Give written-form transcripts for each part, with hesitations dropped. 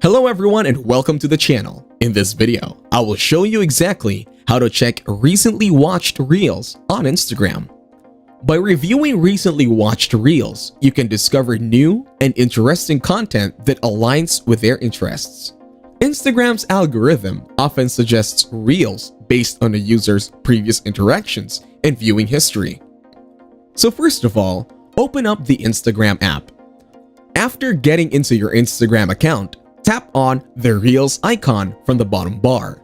Hello everyone and welcome to the channel. In this video, I will show you exactly how to check recently watched reels on Instagram. By reviewing recently watched reels, you can discover new and interesting content that aligns with their interests. Instagram's algorithm often suggests reels based on a user's previous interactions and viewing history. So first of all, open up the Instagram app. After getting into your Instagram account, tap on the Reels icon from the bottom bar.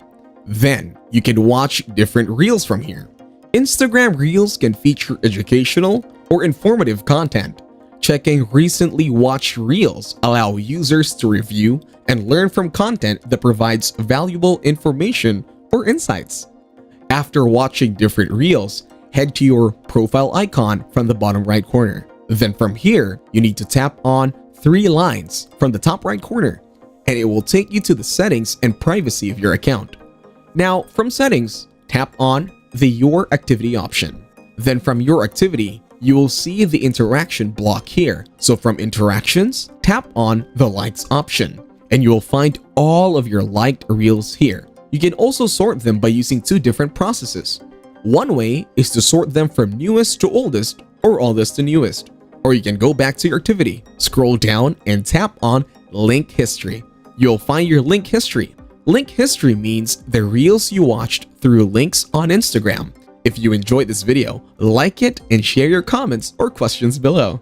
Then, you can watch different reels from here. Instagram Reels can feature educational or informative content. Checking recently watched reels allow users to review and learn from content that provides valuable information or insights. After watching different reels, head to your profile icon from the bottom right corner. Then from here, you need to tap on three lines from the top right corner, and it will take you to the settings and privacy of your account. Now, from settings, tap on the Your Activity option. Then from Your Activity, you will see the interaction block here. So from interactions, tap on the likes option, and you will find all of your liked reels here. You can also sort them by using two different processes. One way is to sort them from newest to oldest or oldest to newest. Or you can go back to your activity, scroll down and tap on Link History. You'll find your link history. Link history means the reels you watched through links on Instagram. If you enjoyed this video, like it and share your comments or questions below.